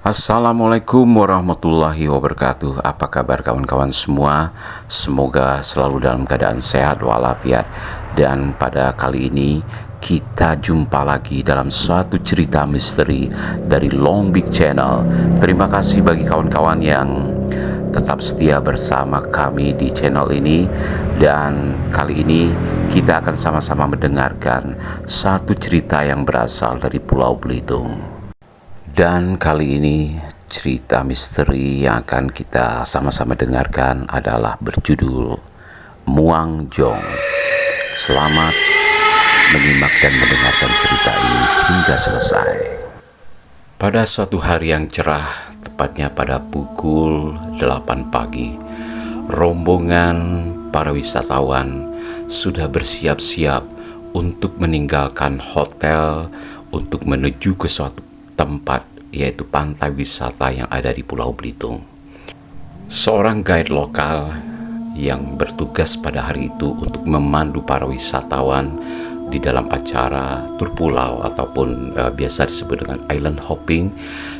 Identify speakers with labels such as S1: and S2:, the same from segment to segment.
S1: Assalamualaikum warahmatullahi wabarakatuh. Apa kabar kawan-kawan semua? Semoga selalu dalam keadaan sehat walafiat. Dan pada kali ini kita jumpa lagi dalam suatu cerita misteri dari Long Big Channel. Terima kasih bagi kawan-kawan yang tetap setia bersama kami di channel ini. Dan kali ini kita akan sama-sama mendengarkan satu cerita yang berasal dari Pulau Belitung. Dan kali ini cerita misteri yang akan kita sama-sama dengarkan adalah berjudul Muang Jong. Selamat menyimak dan mendengarkan cerita ini hingga selesai. Pada suatu hari yang cerah, tepatnya pada pukul 8 pagi, rombongan para wisatawan sudah bersiap-siap untuk meninggalkan hotel untuk menuju ke suatu tempat, yaitu pantai wisata yang ada di Pulau Belitung. Seorang guide lokal yang bertugas pada hari itu untuk memandu para wisatawan di dalam acara tur pulau ataupun biasa disebut dengan island hopping,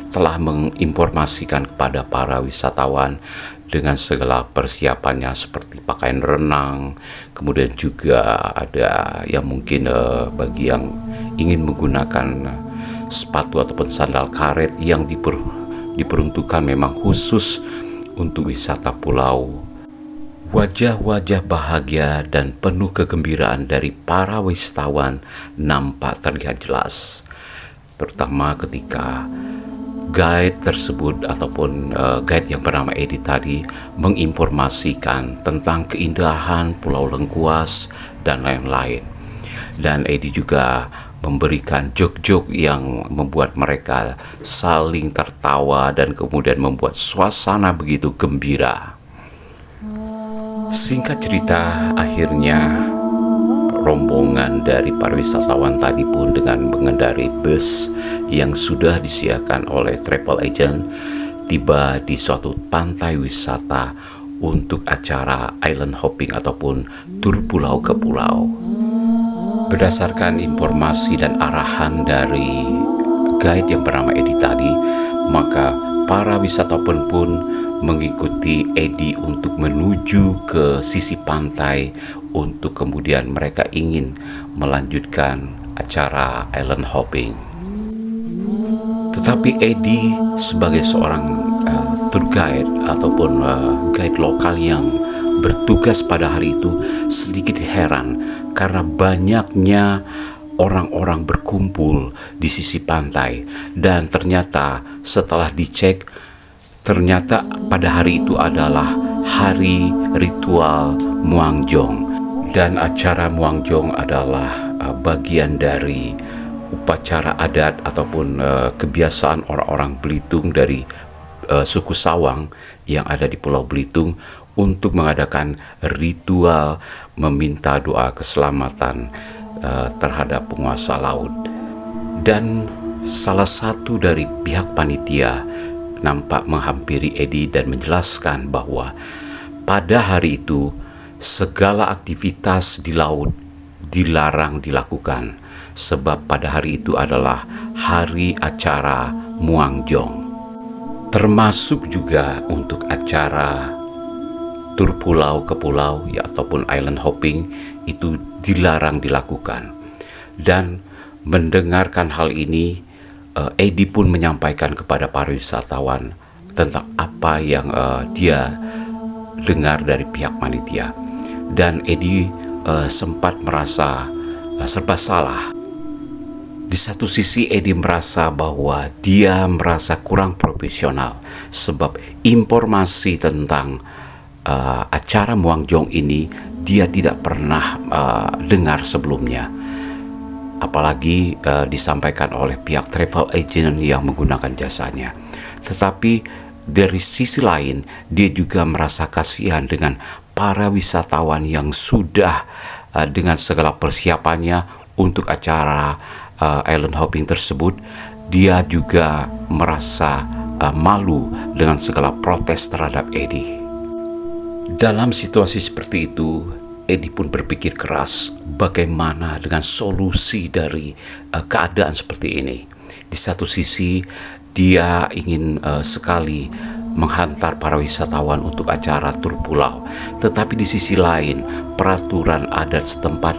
S1: telah menginformasikan kepada para wisatawan dengan segala persiapannya seperti pakaian renang, kemudian juga ada yang mungkin bagi yang ingin menggunakan sepatu ataupun sandal karet yang diperuntukkan memang khusus untuk wisata pulau. Wajah-wajah bahagia dan penuh kegembiraan dari para wisatawan nampak terlihat jelas, terutama ketika guide tersebut ataupun guide yang bernama Edi tadi menginformasikan tentang keindahan Pulau Lengkuas dan lain-lain. Dan Edi juga memberikan jok-jok yang membuat mereka saling tertawa dan kemudian membuat suasana begitu gembira. Singkat cerita, akhirnya rombongan dari para wisatawan tadi pun dengan mengendarai bus yang sudah disediakan oleh travel agent tiba di suatu pantai wisata untuk acara island hopping ataupun tur pulau ke pulau. Berdasarkan informasi dan arahan dari guide yang bernama Edi tadi, maka para wisatawan pun mengikuti Edi untuk menuju ke sisi pantai untuk kemudian mereka ingin melanjutkan acara island hopping. Tetapi Edi sebagai seorang tour guide ataupun guide lokal yang bertugas pada hari itu sedikit heran karena banyaknya orang-orang berkumpul di sisi pantai, dan ternyata setelah dicek, ternyata pada hari itu adalah hari ritual Muang Jong. Dan acara Muang Jong adalah bagian dari upacara adat ataupun kebiasaan orang-orang Belitung dari suku Sawang yang ada di Pulau Belitung untuk mengadakan ritual meminta doa keselamatan terhadap penguasa laut. Dan salah satu dari pihak panitia nampak menghampiri Edi dan menjelaskan bahwa pada hari itu segala aktivitas di laut dilarang dilakukan, sebab pada hari itu adalah hari acara Muang Jong. Termasuk juga untuk acara tur pulau ke pulau ya ataupun island hopping itu dilarang dilakukan. Dan mendengarkan hal ini, Edi pun menyampaikan kepada para wisatawan tentang apa yang dia dengar dari pihak panitia. Dan Edi sempat merasa serba salah. Di satu sisi Edi merasa bahwa dia merasa kurang profesional sebab informasi tentang acara Muang Jong ini dia tidak pernah dengar sebelumnya. Apalagi disampaikan oleh pihak travel agent yang menggunakan jasanya. Tetapi dari sisi lain, dia juga merasa kasihan dengan para wisatawan yang sudah dengan segala persiapannya untuk acara island hopping tersebut. Dia juga merasa malu dengan segala protes terhadap Edi. Dalam situasi seperti itu, Edi pun berpikir keras bagaimana dengan solusi dari keadaan seperti ini. Di satu sisi, dia ingin sekali menghantar para wisatawan untuk acara tur pulau. Tetapi di sisi lain, peraturan adat setempat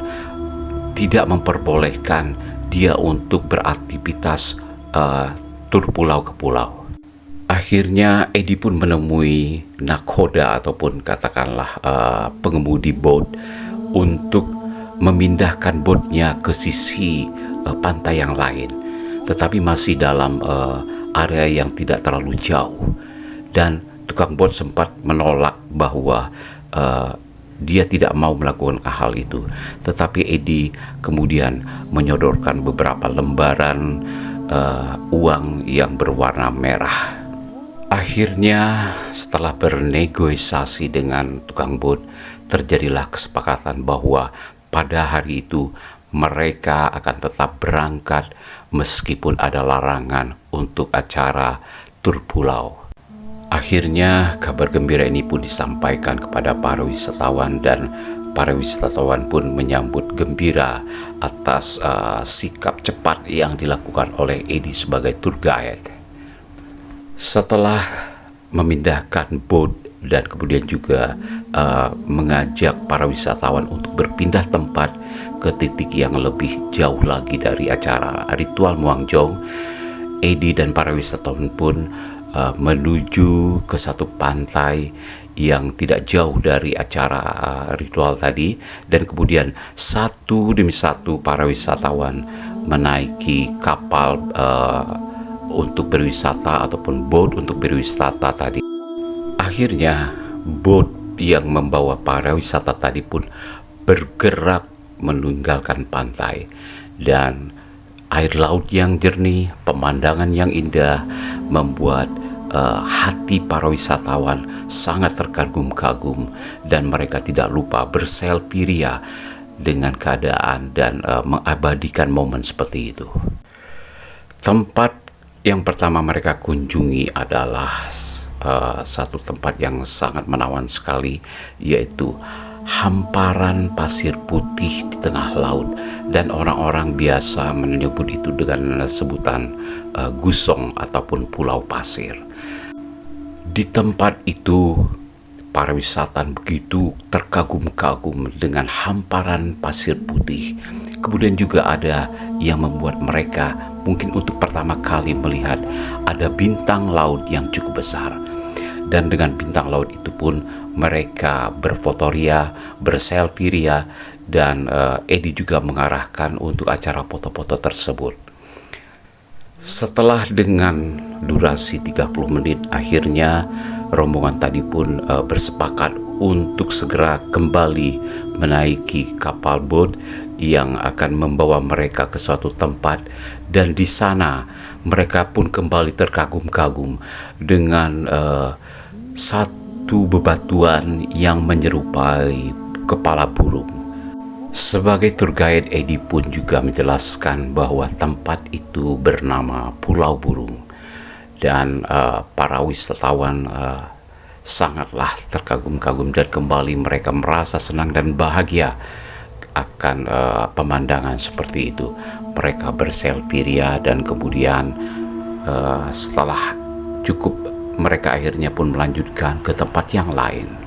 S1: tidak memperbolehkan dia untuk beraktivitas tur pulau ke pulau. Akhirnya Edi pun menemui nakoda ataupun katakanlah pengemudi bot untuk memindahkan botnya ke sisi pantai yang lain, tetapi masih dalam area yang tidak terlalu jauh. Dan tukang bot sempat menolak bahwa dia tidak mau melakukan hal itu, tetapi Edi kemudian menyodorkan beberapa lembaran uang yang berwarna merah. Akhirnya setelah bernegosiasi dengan tukang bot, terjadilah kesepakatan bahwa pada hari itu mereka akan tetap berangkat meskipun ada larangan untuk acara tur pulau. Akhirnya kabar gembira ini pun disampaikan kepada para wisatawan dan para wisatawan pun menyambut gembira atas sikap cepat yang dilakukan oleh Edi sebagai tour guide. Setelah memindahkan bot dan kemudian juga mengajak para wisatawan untuk berpindah tempat ke titik yang lebih jauh lagi dari acara ritual Muangjong, Edi dan para wisatawan pun menuju ke satu pantai yang tidak jauh dari acara ritual tadi, dan kemudian satu demi satu para wisatawan menaiki kapal untuk berwisata ataupun boat untuk berwisata tadi. Akhirnya boat yang membawa para wisata tadi pun bergerak meninggalkan pantai, dan air laut yang jernih, pemandangan yang indah membuat hati para wisatawan sangat terkagum-kagum, dan mereka tidak lupa berselfie ria dengan keadaan dan mengabadikan momen seperti itu. Tempat yang pertama mereka kunjungi adalah satu tempat yang sangat menawan sekali, yaitu hamparan pasir putih di tengah laut, dan orang-orang biasa menyebut itu dengan sebutan Gusong ataupun pulau pasir. Di tempat itu para wisatawan begitu terkagum-kagum dengan hamparan pasir putih. Kemudian juga ada yang membuat mereka mungkin untuk pertama kali melihat ada bintang laut yang cukup besar. Dan dengan bintang laut itu pun mereka berfotoria, berselfie ria, dan Edi juga mengarahkan untuk acara foto-foto tersebut. Setelah dengan durasi 30 menit, akhirnya rombongan tadi pun bersepakat untuk segera kembali menaiki kapal boat yang akan membawa mereka ke suatu tempat, dan di sana mereka pun kembali terkagum-kagum dengan satu bebatuan yang menyerupai kepala burung. Sebagai tour guide, Edi pun juga menjelaskan bahwa tempat itu bernama Pulau Burung, dan para wisatawan sangatlah terkagum-kagum, dan kembali mereka merasa senang dan bahagia akan pemandangan seperti itu. Mereka berselfie ria, dan kemudian setelah cukup mereka akhirnya pun melanjutkan ke tempat yang lain.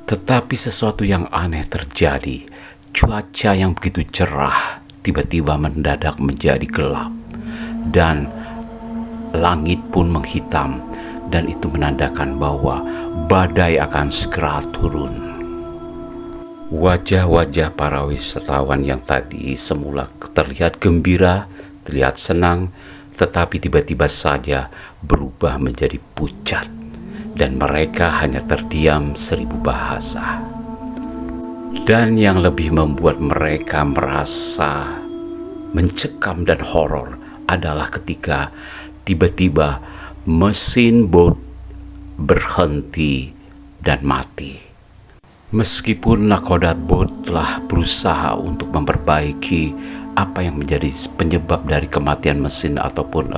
S1: Tetapi sesuatu yang aneh terjadi. Cuaca yang begitu cerah tiba-tiba mendadak menjadi gelap, dan langit pun menghitam, dan itu menandakan bahwa badai akan segera turun. Wajah-wajah para wisatawan yang tadi semula terlihat gembira, terlihat senang, tetapi tiba-tiba saja berubah menjadi pucat, dan mereka hanya terdiam 1000 bahasa. Dan yang lebih membuat mereka merasa mencekam dan horor adalah ketika tiba-tiba mesin boat berhenti dan mati. Meskipun nakoda boat telah berusaha untuk memperbaiki apa yang menjadi penyebab dari kematian mesin ataupun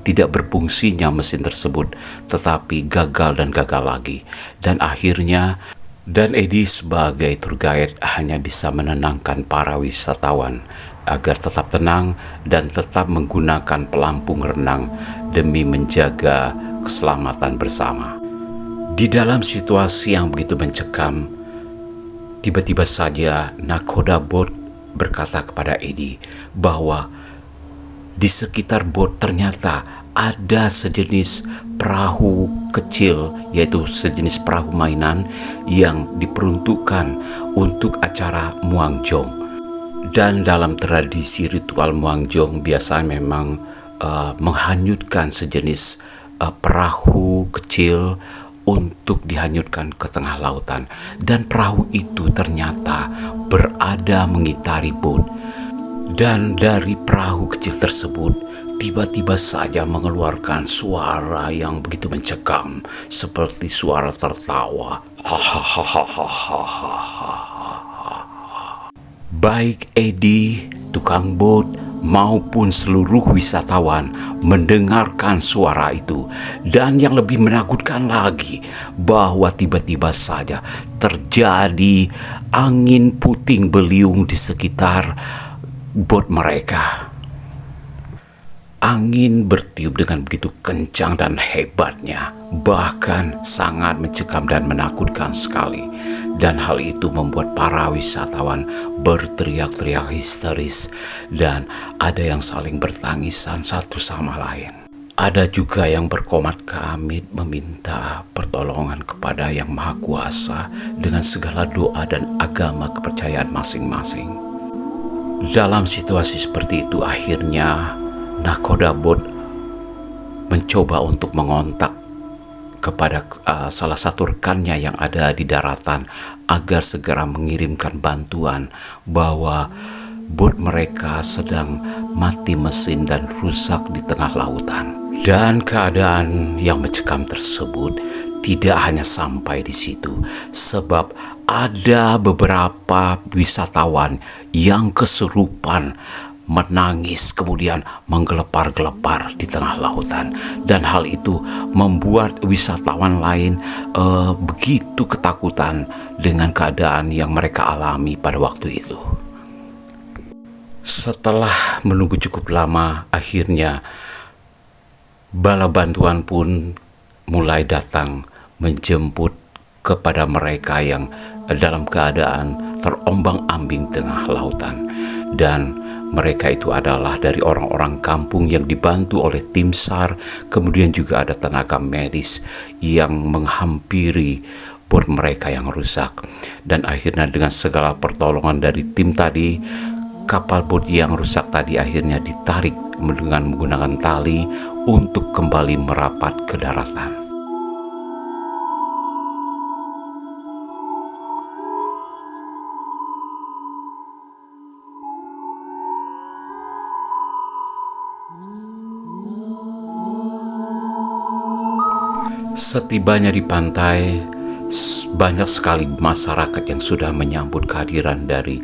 S1: tidak berfungsinya mesin tersebut, tetapi gagal dan gagal lagi. Dan akhirnya Eddie sebagai tour guide hanya bisa menenangkan para wisatawan agar tetap tenang dan tetap menggunakan pelampung renang demi menjaga keselamatan bersama. Di dalam situasi yang begitu mencekam, tiba-tiba saja nakoda bot berkata kepada Eddie bahwa di sekitar bot ternyata ada sejenis perahu kecil, yaitu sejenis perahu mainan yang diperuntukkan untuk acara Muangjong. Dan dalam tradisi ritual Muangjong biasanya memang menghanyutkan sejenis perahu kecil untuk dihanyutkan ke tengah lautan. Dan perahu itu ternyata berada mengitari bot. Dan dari perahu kecil tersebut tiba-tiba saja mengeluarkan suara yang begitu mencekam, seperti suara tertawa. Baik Eddie, tukang bot, maupun seluruh wisatawan mendengarkan suara itu. Dan yang lebih menakutkan lagi, bahwa tiba-tiba saja terjadi angin puting beliung di sekitar bot mereka. Angin bertiup dengan begitu kencang dan hebatnya, bahkan sangat mencekam dan menakutkan sekali. Dan hal itu membuat para wisatawan berteriak-teriak histeris, dan ada yang saling bertangisan satu sama lain. Ada juga yang berkomat kamit meminta pertolongan kepada Yang Maha Kuasa dengan segala doa dan agama kepercayaan masing-masing. Dalam situasi seperti itu, akhirnya nakoda bot mencoba untuk mengontak kepada salah satu rekannya yang ada di daratan agar segera mengirimkan bantuan, bahwa bot mereka sedang mati mesin dan rusak di tengah lautan. Dan keadaan yang mencekam tersebut tidak hanya sampai di situ, sebab ada beberapa wisatawan yang kesurupan, menangis, kemudian menggelepar-gelepar di tengah lautan. Dan hal itu membuat wisatawan lain begitu ketakutan dengan keadaan yang mereka alami pada waktu itu. Setelah menunggu cukup lama, akhirnya bala bantuan pun mulai datang menjemput kepada mereka yang dalam keadaan terombang-ambing tengah lautan. Dan mereka itu adalah dari orang-orang kampung yang dibantu oleh tim SAR, kemudian juga ada tenaga medis yang menghampiri bot mereka yang rusak. Dan akhirnya dengan segala pertolongan dari tim tadi, kapal bot yang rusak tadi akhirnya ditarik dengan menggunakan tali untuk kembali merapat ke daratan. Setibanya di pantai, banyak sekali masyarakat yang sudah menyambut kehadiran dari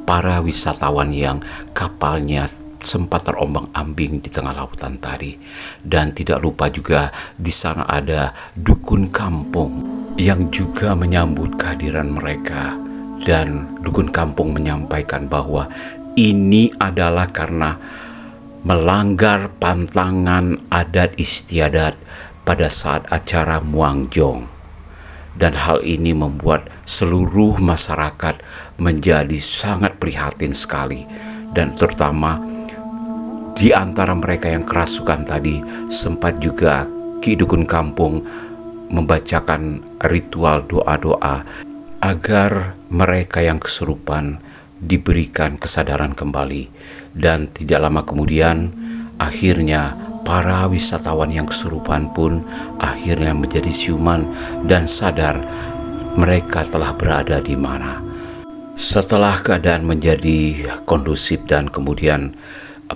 S1: para wisatawan yang kapalnya sempat terombang-ambing di tengah lautan tadi. Dan tidak lupa juga di sana ada dukun kampung yang juga menyambut kehadiran mereka. Dan dukun kampung menyampaikan bahwa ini adalah karena melanggar pantangan adat istiadat pada saat acara Muangjong. Dan hal ini membuat seluruh masyarakat menjadi sangat prihatin sekali. Dan terutama di antara mereka yang kerasukan tadi, sempat juga Ki Dukun Kampung membacakan ritual doa-doa agar mereka yang kesurupan diberikan kesadaran kembali. Dan tidak lama kemudian, akhirnya para wisatawan yang kesurupan pun akhirnya menjadi siuman dan sadar mereka telah berada di mana. Setelah keadaan menjadi kondusif dan kemudian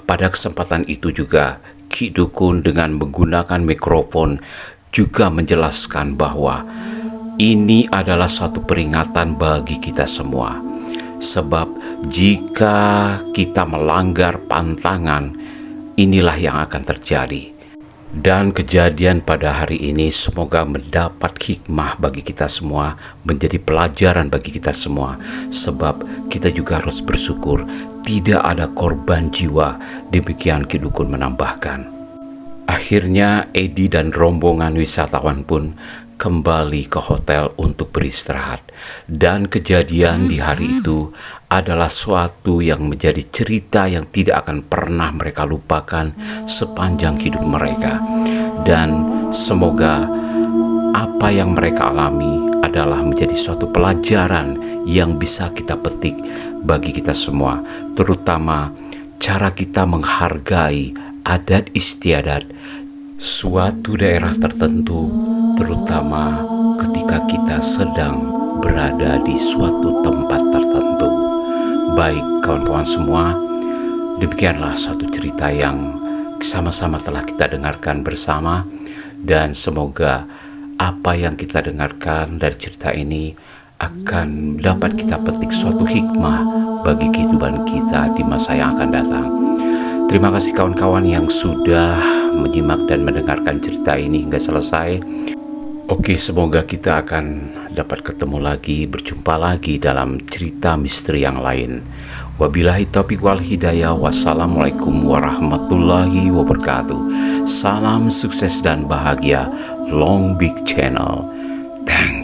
S1: pada kesempatan itu juga Ki Dukun dengan menggunakan mikrofon juga menjelaskan bahwa ini adalah satu peringatan bagi kita semua. Sebab jika kita melanggar pantangan, inilah yang akan terjadi. Dan kejadian pada hari ini semoga mendapat hikmah bagi kita semua, menjadi pelajaran bagi kita semua. Sebab kita juga harus bersyukur tidak ada korban jiwa. Demikian Ki Dukun menambahkan. Akhirnya Edi dan rombongan wisatawan pun kembali ke hotel untuk beristirahat. Dan kejadian di hari itu adalah suatu yang menjadi cerita yang tidak akan pernah mereka lupakan sepanjang hidup mereka. Dan semoga apa yang mereka alami adalah menjadi suatu pelajaran yang bisa kita petik bagi kita semua, terutama cara kita menghargai adat istiadat suatu daerah tertentu, terutama ketika kita sedang berada di suatu tempat tertentu. Baik kawan-kawan semua, demikianlah suatu cerita yang sama-sama telah kita dengarkan bersama, dan semoga apa yang kita dengarkan dari cerita ini akan dapat kita petik suatu hikmah bagi kehidupan kita di masa yang akan datang. Terima kasih kawan-kawan yang sudah menyimak dan mendengarkan cerita ini hingga selesai. Oke, semoga kita akan dapat ketemu lagi, berjumpa lagi dalam cerita misteri yang lain. Wabillahi taufiq wal hidayah. Wassalamualaikum warahmatullahi wabarakatuh. Salam sukses dan bahagia. Long Big Channel. Thanks.